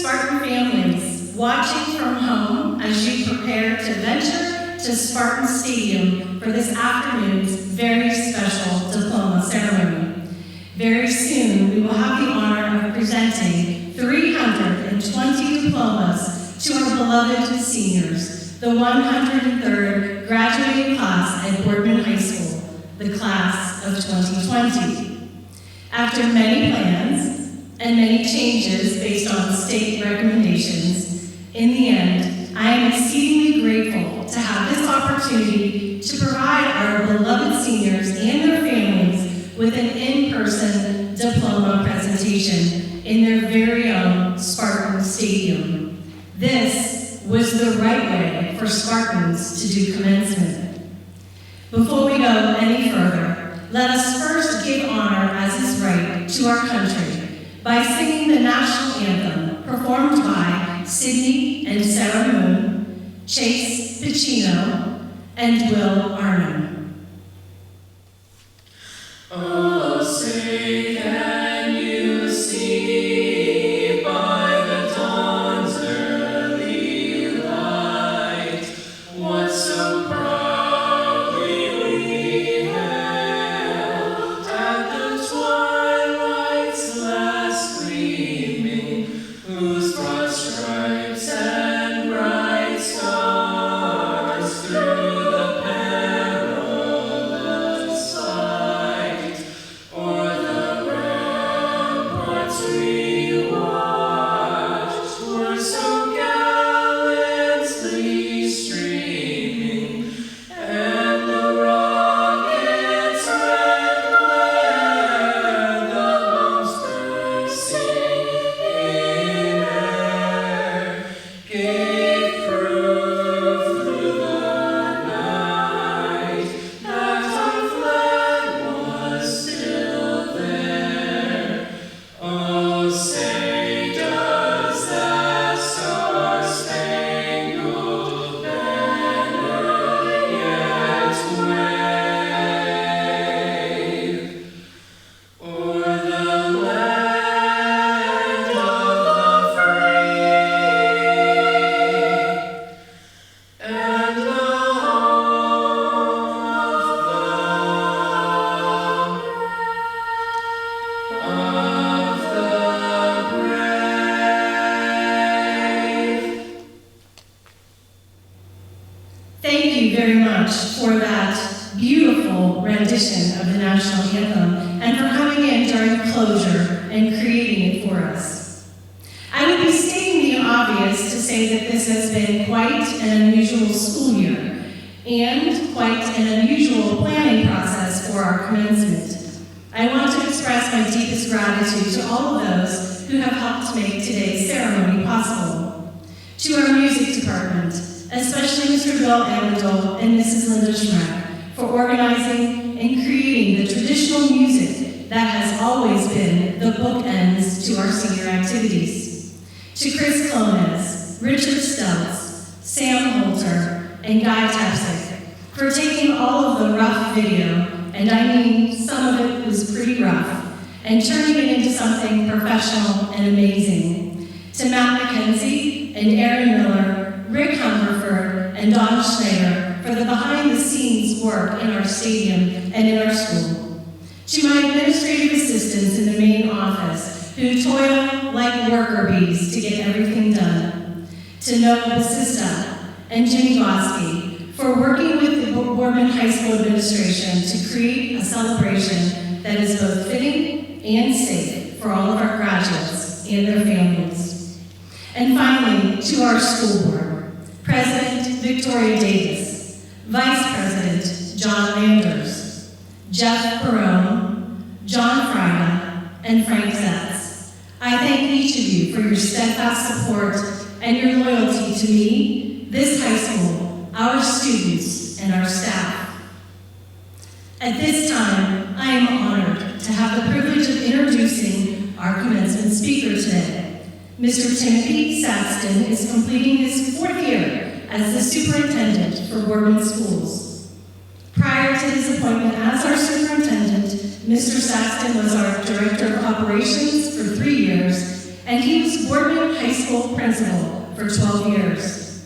Spartan families watching from home as you prepare to venture to Spartan Stadium for this afternoon's very special diploma ceremony. Very soon, we will have the honor of presenting 320 diplomas to our beloved seniors, the 103rd graduating class at Boardman High School, the class of 2020. After many plans and many changes based on state recommendations, in the end, I am exceedingly grateful to have this opportunity to provide our beloved seniors and their families with an in-person diploma presentation in their very own Spartan Stadium. This was the right way for Spartans to do commencement. Before we go any further, let us first give honor as is right to our country by singing the national anthem performed by Sydney and Sarah Moon, Chase Pacino, and Will Arnhem. Oh, say can you see by the dawn's early light what so proudly we hailed at the twilight's last gleaming, whose broad stripes and bright stars through the perilous fight o'er the ramparts we watched were so gallantly streaming, and the rocket's red glare the bombs bursting in air gave proof through the night that our flag was still there. Oh, say does that star-spangled banner yet wave o'er the land of the free and the home of the brave. Thank you very much for that beautiful rendition of the national anthem and for coming in during closure and creating it for us. I would be stating the obvious to say that this has been quite an unusual school year and quite an unusual planning process for our commencement. I want to express my deepest gratitude to all of those who have helped make today's ceremony possible. To our music department, especially Mr. Bill Amandel and Mrs. Linda Schreck, for organizing and creating the traditional music that has always been the bookends to our senior activities. To Chris Clones, Richard Stelz, Sam Holter, and Guy Tapsick for taking all of the rough video, and I mean some of it was pretty rough, and turning it into something professional and amazing. To Matt McKenzie and Aaron Miller, Rick Humberford, and Don Schneider for the behind-the-scenes work in our stadium and in our school. To my administrative assistants in the main office who toil like worker bees to get everything done. To Noah Basista and Jimmy Gosky for working with the Boardman High School administration to create a celebration that is both fitting and safe for all of our graduates and their families. And finally, to our school board, President Victoria Davis, Vice President John Landers, Jeff Perone, John Frida, and Frank Zetz. I thank each of you for your steadfast support and your loyalty to me, this high school, our students, and our staff. At this time, I am honored to have the privilege of introducing our commencement speaker today. Mr. Timothy Saxton is completing his 4th year as the superintendent for Boardman Schools. Prior to his appointment as our superintendent, Mr. Saxton was our director of operations for 3 years and he was Boardman High School principal for 12 years.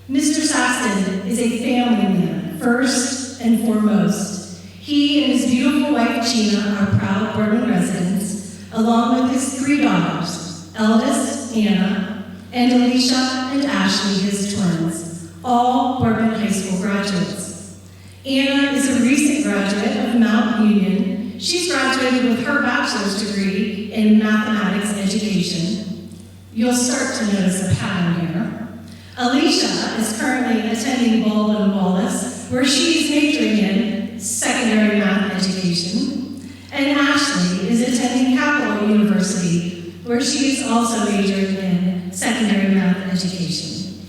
Mr. Saxton is a family man, first and foremost. He and his beautiful wife, Gina, are proud Boardman residents, along with his 3 daughters, eldest, Anna, and Alicia and Ashley, his twins, all Boardman High School graduates. Anna is a recent graduate of Mount Union. She's graduated with her bachelor's degree in mathematics education. You'll start to notice a pattern here. Alicia is currently attending Baldwin Wallace, where she is majoring in secondary math education. And Ashley is attending Capital University, where she is also majoring in secondary math education.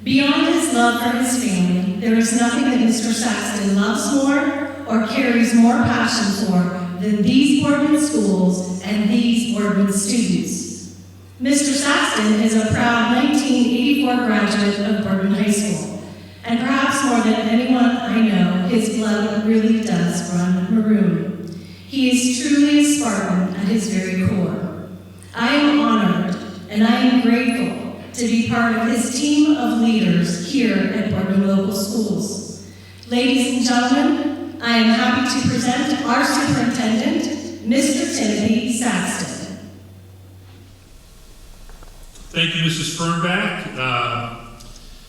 Beyond his love for his family, there is nothing that Mr. Saxton loves more or carries more passion for than these Boardman schools and these Boardman students. Mr. Saxton is a proud 1984 graduate of Boardman High School, and perhaps more than anyone I know, his blood really does run maroon. He is truly a Spartan at his very core. I am honored and I am grateful to be part of his team of leaders here at Boardman Local Schools. Ladies and gentlemen, I am happy to present our superintendent, Mr. Timothy Saxton. Thank you, Mrs. Fernback.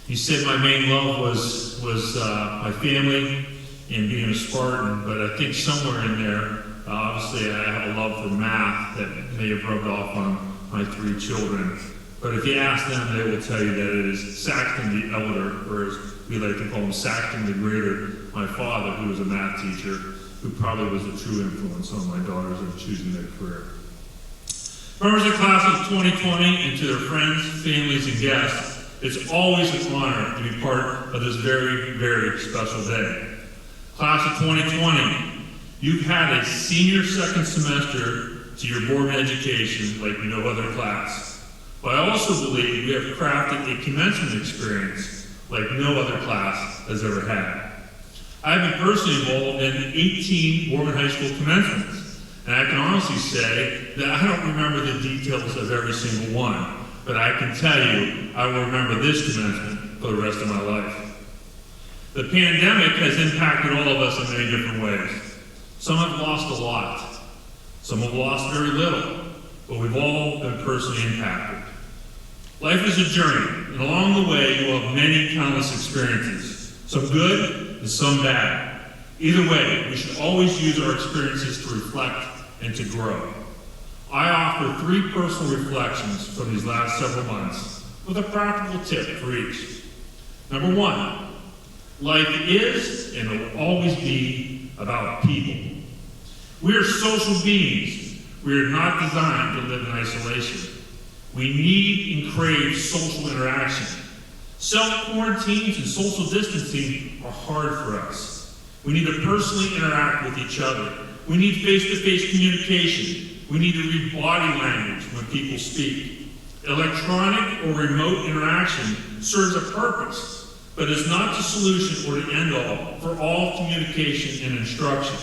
You said my main love was my family and being a Spartan, but I think somewhere in there, obviously I have a love for math that may have rubbed off on my 3 children. But if you ask them, they will tell you that it is Saxton the elder, or as we like to call him, Saxton the greater, my father, who was a math teacher, who probably was a true influence on my daughters in choosing their career. Members of the class of 2020, and to their friends, families, and guests, it's always an honor to be part of this very, very special day. Class of 2020, you've had a senior second semester to your Boardman education like no other class. But I also believe we have crafted a commencement experience like no other class has ever had. I've been personally involved in 18 Boardman High School commencements, and I can honestly say that I don't remember the details of every single one, but I can tell you I will remember this commencement for the rest of my life. The pandemic has impacted all of us in many different ways. Some have lost a lot, some have lost very little, but we've all been personally impacted. Life is a journey, and along the way you will have many countless experiences, some good and some bad. Either way, we should always use our experiences to reflect and to grow. I offer 3 personal reflections from these last several months with a practical tip for each. Number 1, life is and will always be about people. We are social beings. We are not designed to live in isolation. We need and crave social interaction. Self-quarantines and social distancing are hard for us. We need to personally interact with each other. We need face-to-face communication. We need to read body language when people speak. Electronic or remote interaction serves a purpose, but is not the solution or the end-all for all communication and instruction.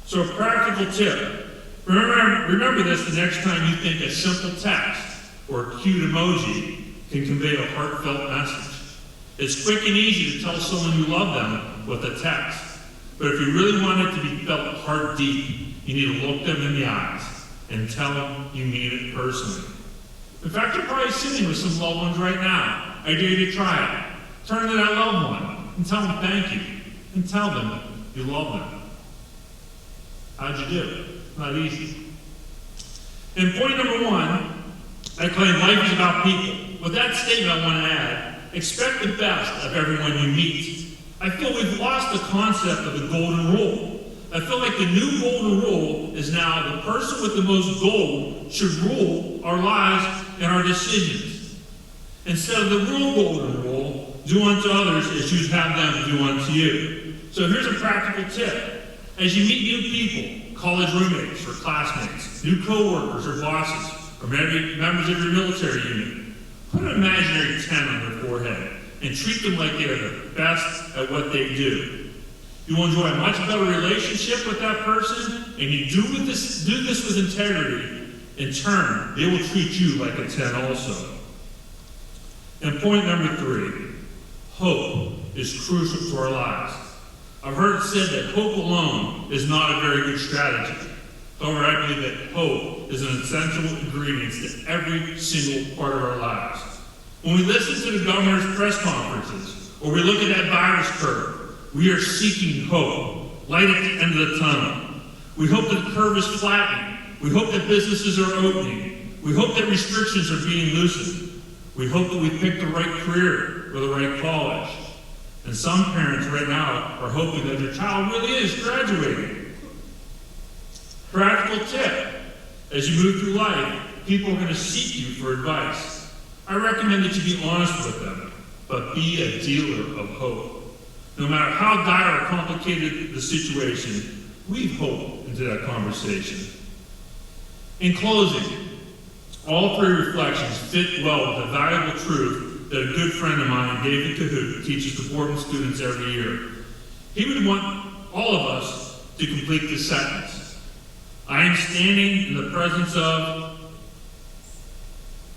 So a practical tip. Remember this the next time you think a simple text or a cute emoji can convey a heartfelt message. It's quick and easy to tell someone you love them with a text. But if you really want it to be felt heart deep, you need to look them in the eyes and tell them you mean it personally. In fact, you're probably sitting with some loved ones right now. I dare you to try it. Turn to that loved one and tell them thank you. And tell them you love them. How'd you do? Not easy. And point number 1, I claim life is about people. With that statement, I want to add, expect the best of everyone you meet. I feel we've lost the concept of the golden rule. I feel like the new golden rule is now the person with the most gold should rule our lives and our decisions. Instead of the real golden rule, do unto others as you'd have them do unto you. So here's a practical tip. As you meet new people, college roommates or classmates, new coworkers or bosses, or maybe members of your military unit, put an imaginary 10 on their forehead and treat them like they are the best at what they do. You will enjoy a much better relationship with that person, and you do this with integrity, in turn, they will treat you like a 10 also. And point number 3, hope is crucial to our lives. I've heard it said that hope alone is not a very good strategy. However, I believe that hope is an essential ingredient to every single part of our lives. When we listen to the governor's press conferences, or we look at that virus curve, we are seeking hope, light at the end of the tunnel. We hope that the curve is flattening. We hope that businesses are opening. We hope that restrictions are being loosened. We hope that we pick the right career or the right college. And some parents right now are hoping that their child really is graduating. Practical tip: as you move through life, people are going to seek you for advice. I recommend that you be honest with them, but be a dealer of hope. No matter how dire or complicated the situation, weave hope into that conversation. In closing, all 3 reflections fit well with a valuable truth that a good friend of mine, David Cahoot, teaches to Boardman students every year. He would want all of us to complete this sentence. I am standing in the presence of...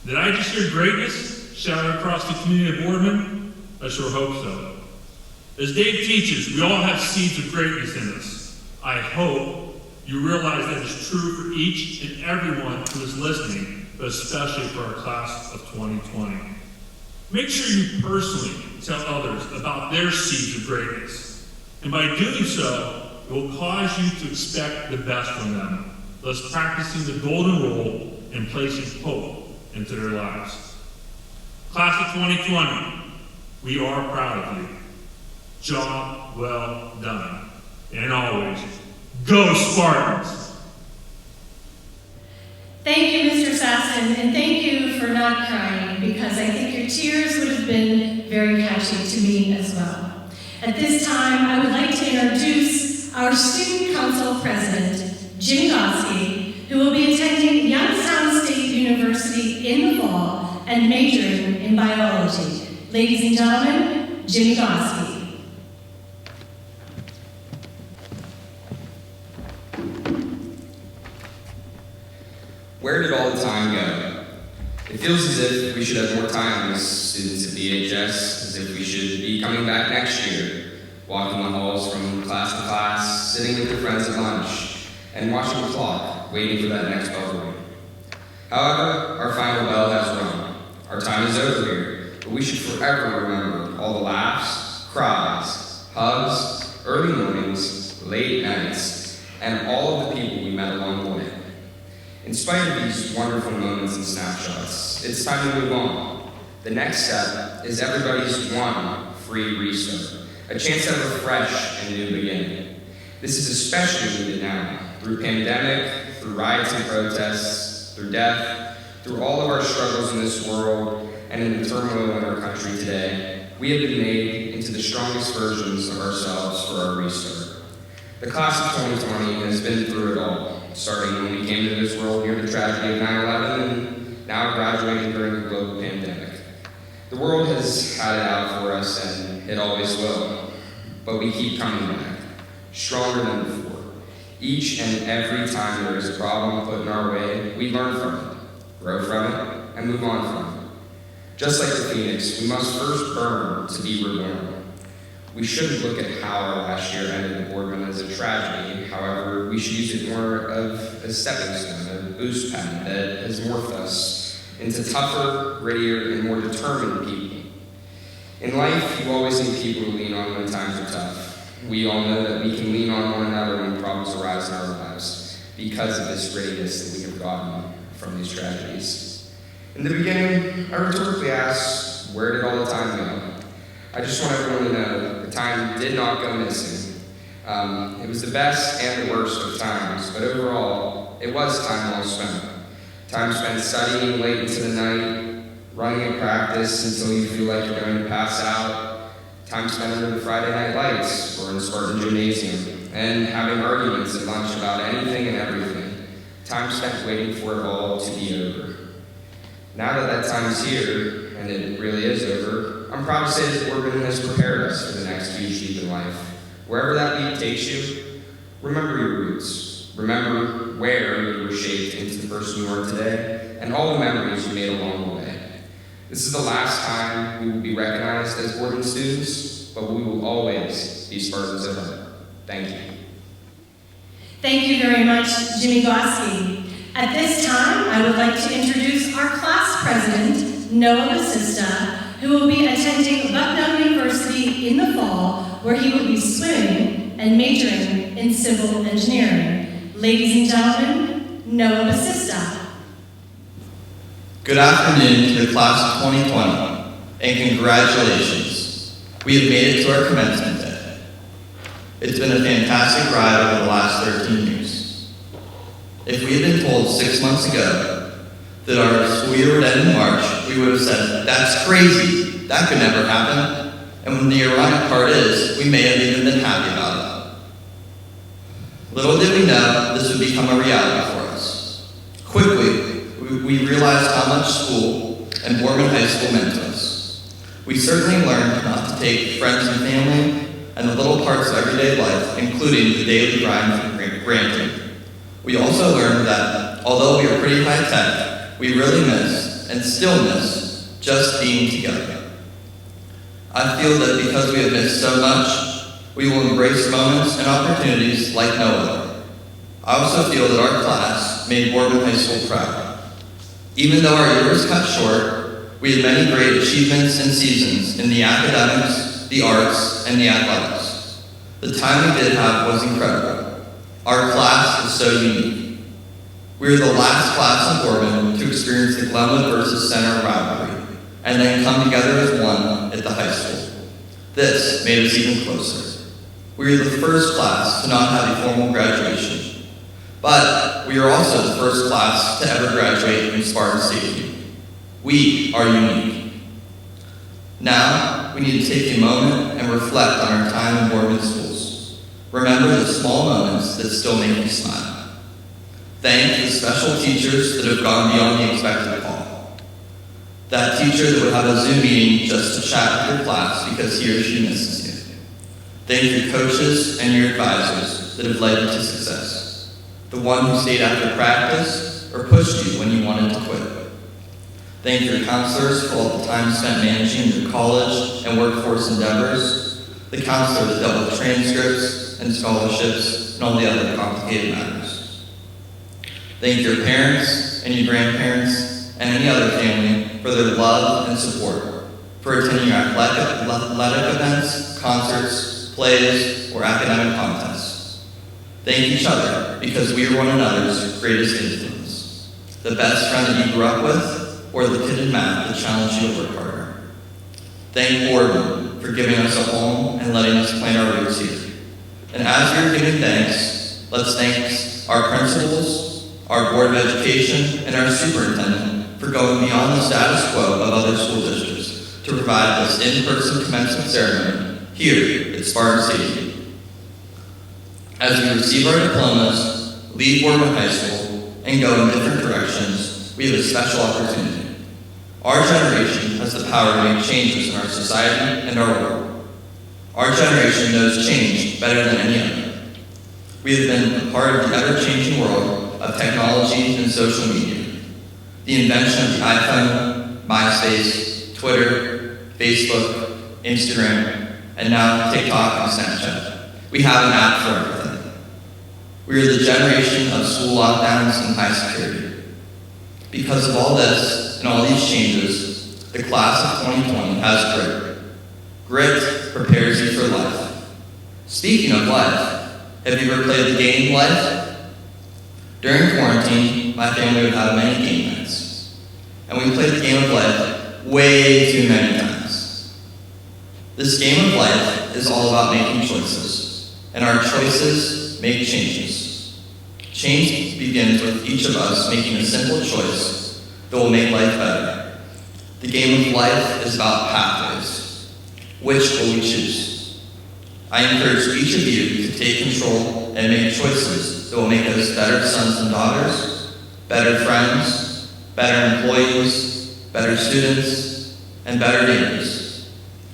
Did I just hear greatness shouted across the community of Boardman? I sure hope so. As Dave teaches, we all have seeds of greatness in us. I hope you realize that is true for each and everyone who is listening, but especially for our class of 2020. Make sure you personally tell others about their seeds of greatness. And by doing so, it will cause you to expect the best from them, thus practicing the golden rule and placing hope into their lives. Class of 2020, we are proud of you. Job well done. And always, go Spartans! Thank you, Mr. Sasson, and thank you for not crying, because I think your tears would have been very catchy to me as well. At this time, I would like to introduce our Student Council President, Jimmy Goski, who will be attending Youngstown State University in the fall and majoring in biology. Ladies and gentlemen, Jimmy Goski. Where did all the time go? It feels as if we should have more time as students at BHS, as if we should be coming back next year, walking the halls from class to class, sitting with your friends at lunch, and watching the clock, waiting for that next bell to ring. However, our final bell has rung. Our time is over here, but we should forever remember all the laughs, cries, hugs, early mornings, late nights, and all of the people we met along the way. In spite of these wonderful moments and snapshots, it's time to move on. The next step is everybody's one free restart, a chance to have a fresh and new beginning. This is especially needed now, through pandemic, through riots and protests, through death, through all of our struggles in this world, and in the turmoil in our country today. We have been made into the strongest versions of ourselves for our restart. The class of 2020 has been through it all, starting when we came to this world near the tragedy of 9/11 and now graduating during the global pandemic. The world has had it out for us, and it always will, but we keep coming back, stronger than before. Each and every time there is a problem put in our way, we learn from it, grow from it, and move on from it. Just like the phoenix, we must first burn to be reborn. We shouldn't look at how our last year ended at Boardman as a tragedy. However, we should use it more of a stepping stone, a boost pad that has morphed us into tougher, grittier, and more determined people. In life, you always need people to lean on when times are tough. We all know that we can lean on one another when problems arise in our lives because of this grittiness that we have gotten from these tragedies. In the beginning, I rhetorically asked, where did all the time go? I just want everyone to know the time did not go missing. It was the best and the worst of times, but overall, it was time well spent. Time spent studying late into the night, running a practice until you feel like you're going to pass out, time spent under the Friday night lights or in Spartan Gymnasium, and having arguments at lunch about anything and everything. Time spent waiting for it all to be over. Now that time's here, and it really is over, I'm proud to say that Boardman has prepared us for the next huge leap in life. Wherever that leap takes you, remember your roots. Remember where you were shaped into the person you are today, and all the memories you made along the way. This is the last time we will be recognized as Boardman students, but we will always be Spartans at heart. Thank you. Thank you very much, Jimmy Goski. At this time, I would like to introduce our class president, Noah Basista, who will be attending Bucknell University in the fall, where he will be swimming and majoring in civil engineering. Ladies and gentlemen, Noah Basista. Good afternoon to the class of 2020, and congratulations. We have made it to our commencement day. It's been a fantastic ride over the last 13 years. If we had been told 6 months ago that our school year would end in March, we would have said, "That's crazy, that could never happen." And the ironic part is, we may have even been happy about it. Little did we know this would become a reality for us. Quickly, we realized how much school and Boardman High School meant to us. We certainly learned not to take friends and family and the little parts of everyday life, including the daily grind, for granted. We also learned that, although we are pretty high-tech, we really miss, and still miss, just being together. I feel that because we have missed so much, we will embrace moments and opportunities like no other. I also feel that our class made Boardman High School proud. Even though our year was cut short, we had many great achievements and seasons in the academics, the arts, and the athletics. The time we did have was incredible. Our class is so unique. We were the last class in Boardman to experience the Glenwood versus Center rivalry, and then come together as one at the high school. This made us even closer. We were the first class to not have a formal graduation, but we are also the first class to ever graduate in Spartan Stadium. We are unique. Now, we need to take a moment and reflect on our time in Boardman schools. Remember the small moments that still make you smile. Thank the special teachers that have gone beyond the expected call. That teacher that would have a Zoom meeting just to chat with your class because he or she misses you. Thank your coaches and your advisors that have led you to success. The one who stayed after practice or pushed you when you wanted to quit. Thank your counselors for all the time spent managing your college and workforce endeavors. The counselor that dealt with transcripts and scholarships and all the other complicated matters. Thank your parents and your grandparents and any other family for their love and support, for attending your athletic events, concerts, plays, or academic contests. Thank each other, because we are one another's greatest influence. The best friend that you grew up with, or the kid in math that challenged you to work harder. Thank Boardman for giving us a home and letting us plant our roots here. And as we are giving thanks, let's thank our principals, our Board of Education, and our superintendent for going beyond the status quo of other school districts to provide this in-person commencement ceremony here at Spartan Stadium. As we receive our diplomas, leave Boardman High School, and go in different directions, we have a special opportunity. Our generation has the power to make changes in our society and our world. Our generation knows change better than any other. We have been a part of the ever-changing world of technology and social media. The invention of the iPhone, MySpace, Twitter, Facebook, Instagram, and now TikTok and Snapchat. We have an app for everything. We are the generation of school lockdowns and high security. Because of all this and all these changes, the class of 2020 has grit. Grit prepares you for life. Speaking of life, have you ever played the game Life? During quarantine, my family would have many game nights. And we played the game of life way too many times. This game of life is all about making choices. And our choices make changes. Change begins with each of us making a simple choice that will make life better. The game of life is about pathways. Which will we choose? I encourage each of you to take control and make choices that will make us better sons and daughters, better friends, better employees, better students, and better neighbors.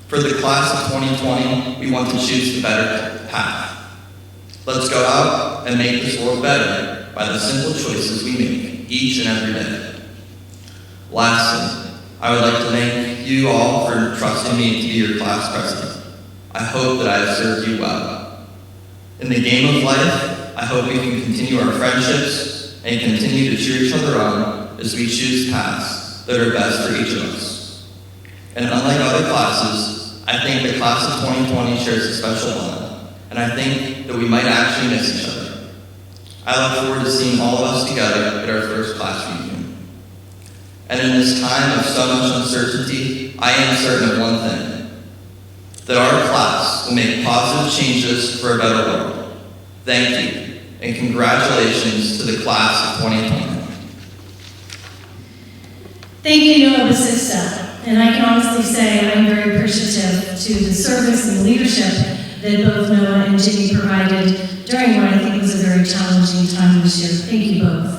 For the class of 2020, we want to choose the better path. Let's go out and make this world better by the simple choices we make each and every day. Lastly, I would like to thank you all for trusting me to be your class president. I hope that I have served you well. In the game of life, I hope we can continue our friendships and continue to cheer each other on as we choose paths that are best for each of us. And unlike other classes, I think the class of 2020 shares a special bond, and I think that we might actually miss each other. I look forward to seeing all of us together at our first class reunion. And in this time of so much uncertainty, I am certain of one thing, that our class will make positive changes for a better world. Thank you, and congratulations to the class of 2020. Thank you, Noah Basista. And I can honestly say I'm very appreciative to the service and the leadership that both Noah and Jimmy provided during what I think was a very challenging time this year. Thank you both.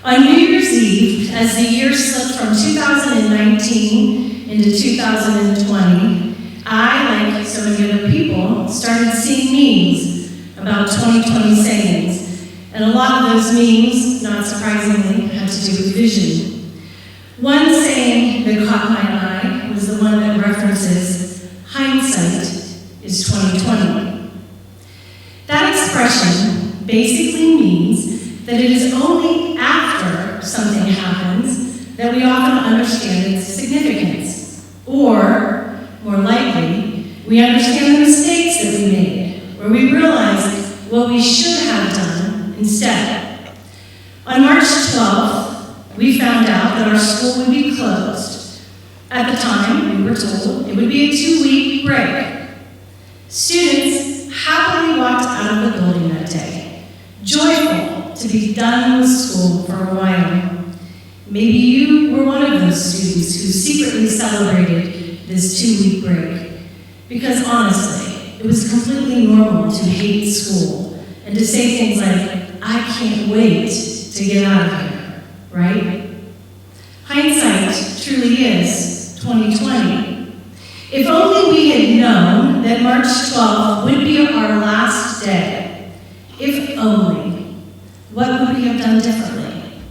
On New Year's Eve, as the year slipped from 2019 into 2020, I, like so many other people, started seeing memes about 2020 sayings. And a lot of those memes, not surprisingly, had to do with vision. One saying that caught my eye was the one that references, hindsight is 2020. That expression basically means that it is only after something happens that we often understand its significance. Or, more likely, we understand the mistakes that we made, or we realize what we should have done instead. On March 12th, we found out that our school would be closed. At the time, we were told it would be a 2-week break. Students happily walked out of the building that day, joyful to be done with school for a while. Maybe you were one of those students who secretly celebrated this 2-week break, because honestly, it was completely normal to hate school and to say things like, I can't wait to get out of here. Right? Hindsight truly is 2020. If only we had known that March 12th would be our last day. If only. What would we have done differently?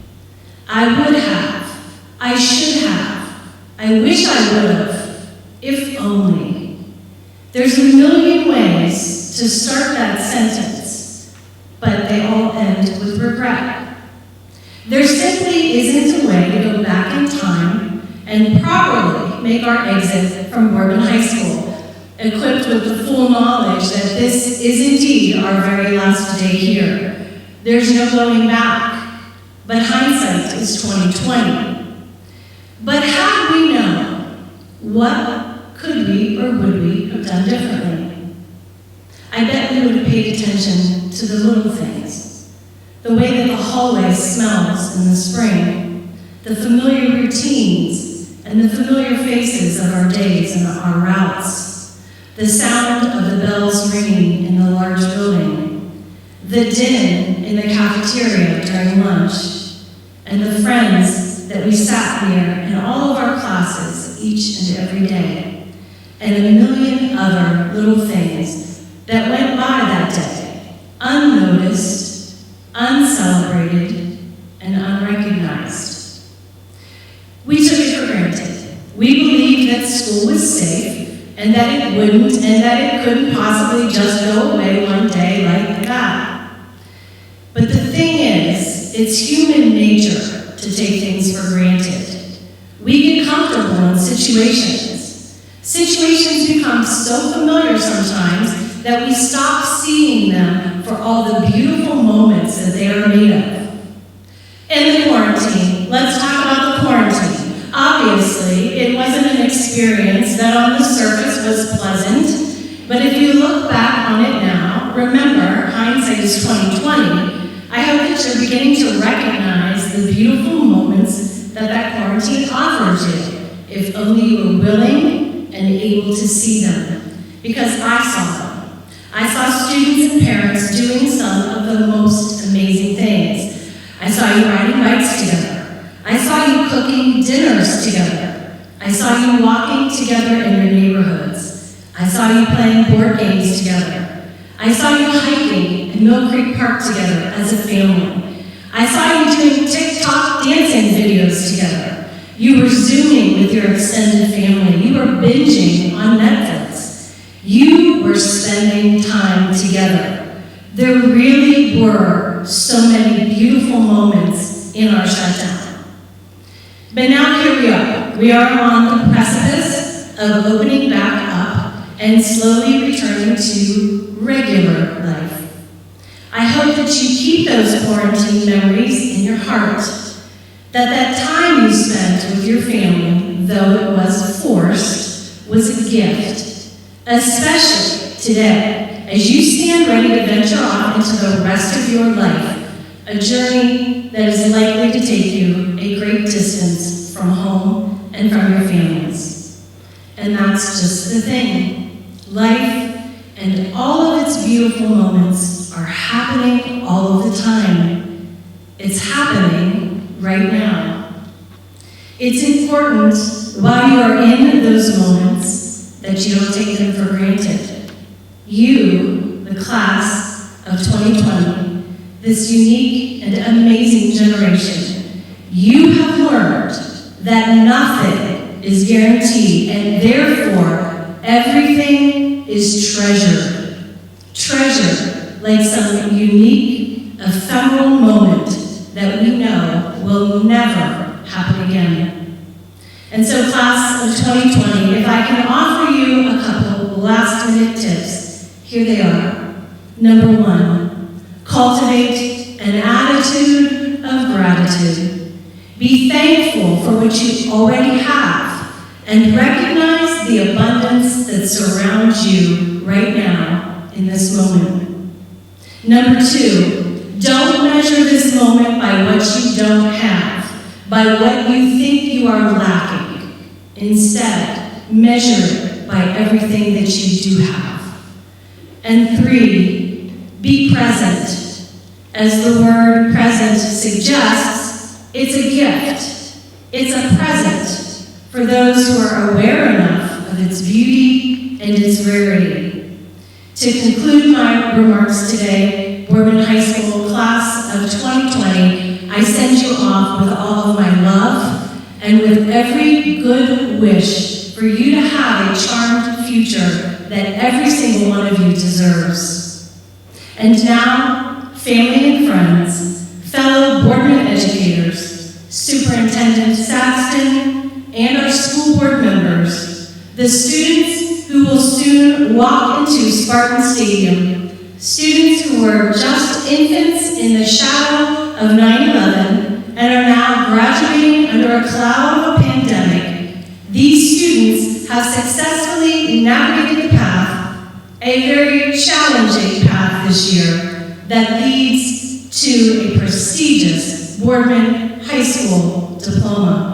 I would have. I should have. I wish I would have. If only. There's a million ways to start that sentence, but they all end with regret. There simply isn't a way to go back in time and properly make our exit from Boardman High School, equipped with the full knowledge that this is indeed our very last day here. There's no going back, but hindsight is 2020. But had we known, what could we or would we have done differently? I bet we would have paid attention to the little things. The way that the hallway smells in the spring, the familiar routines and the familiar faces of our days and our routes, the sound of the bells ringing in the large building, the din in the cafeteria during lunch, and the friends that we sat near in all of our classes each and every day, and a million other little things that went by that day, unnoticed, uncelebrated, and unrecognized. We took it for granted. We believed that school was safe, and that it wouldn't, and that it couldn't possibly just go away one day like that. But the thing is, it's human nature to take things for granted. We get comfortable in situations. Situations become so familiar sometimes that we stop seeing them for all the beautiful moments that they are made of. And the quarantine. Let's talk about the quarantine. Obviously, it wasn't an experience that on the surface was pleasant, but if you look back on it now, remember, hindsight is 2020. I hope that you're beginning to recognize the beautiful moments that quarantine offered you, if only you were willing and able to see them. Because I saw them. I saw students and parents doing some of the most amazing things. I saw you riding bikes together. I saw you cooking dinners together. I saw you walking together in your neighborhoods. I saw you playing board games together. I saw you hiking in Mill Creek Park together as a family. I saw you doing TikTok dancing videos together. You were Zooming with your extended family. You were binging on Netflix. You were spending time together. There really were so many beautiful moments in our shutdown. But now here we are. We are on the precipice of opening back up and slowly returning to regular life. I hope that you keep those quarantine memories in your heart, that time you spent with your family, though it was forced, was a gift, especially today, as you stand ready to venture off into the rest of your life, a journey that is likely to take you a great distance from home and from your families. And that's just the thing. Life and all of its beautiful moments are happening all of the time. It's happening right now. It's important while you are in those moments that you don't take them for granted. You, the class of 2020, this unique and amazing generation, you have learned that nothing is guaranteed, and therefore everything is treasured. Treasured like some unique, ephemeral moment that we know will never happen again. And so, class of 2020, if I can offer you a couple last-minute tips, here they are. Number 1, cultivate an attitude of gratitude. Be thankful for what you already have and recognize the abundance that surrounds you right now in this moment. Number 2, don't measure this moment by what you don't have, by what you think you are lacking. Instead, measure it by everything that you do have. And 3, be present. As the word present suggests, it's a gift. It's a present for those who are aware enough of its beauty and its rarity. To conclude my remarks today, Boardman High School class of 2020, I send you off with all of my love and with every good wish for you to have a charmed future that every single one of you deserves. And now, family and friends, fellow Boardman educators, Superintendent Saxton, and our school board members, the students who will soon walk into Spartan Stadium, students who were just infants in the shadow of 9/11 and are now graduating under a cloud of a pandemic, these students have successfully navigated the path, a very challenging path this year, that leads to a prestigious Boardman High School diploma.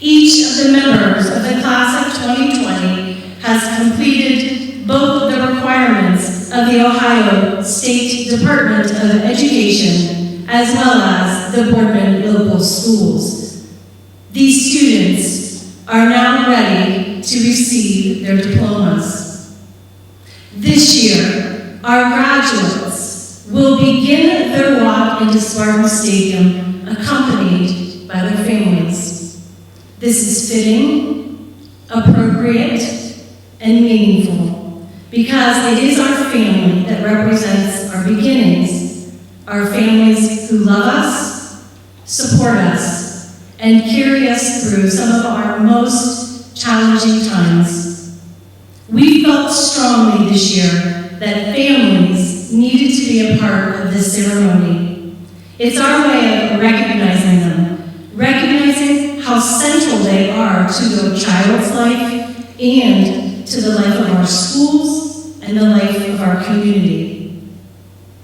Each of the members of the class of 2020 has completed both the requirements of the Ohio State Department of Education as well as the Boardman local schools. These students are now ready to receive their diplomas. This year, our graduates will begin their walk into Spartan Stadium accompanied by their families. This is fitting, appropriate, and meaningful because it is our family that represents our beginnings, our families who love us, support us, and carry us through some of our most challenging times. We felt strongly this year that families needed to be a part of this ceremony. It's our way of recognizing them, recognizing how central they are to the child's life and to the life of our schools and the life of our community.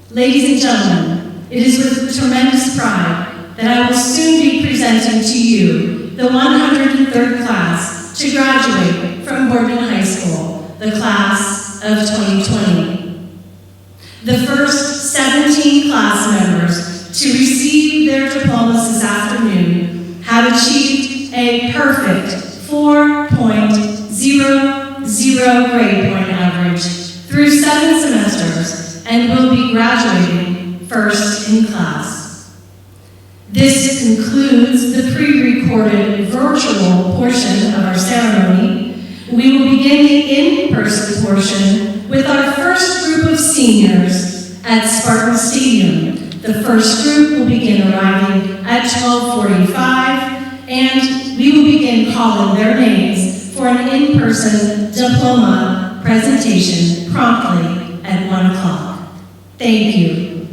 Ladies and gentlemen, it is with tremendous pride that I will soon be presenting to you the 103rd class to graduate from Boardman High School, the class of 2020. The first 17 class members to receive their diplomas this afternoon have achieved a perfect 4.00 grade point average through 7 semesters and will be graduating first in class. This concludes the pre-recorded virtual portion of our ceremony. We will begin the in-person portion with our first group of seniors at Spartan Stadium. The first group will begin arriving at 12:45, and we will begin calling their names for an in-person diploma presentation promptly at 1 o'clock. Thank you.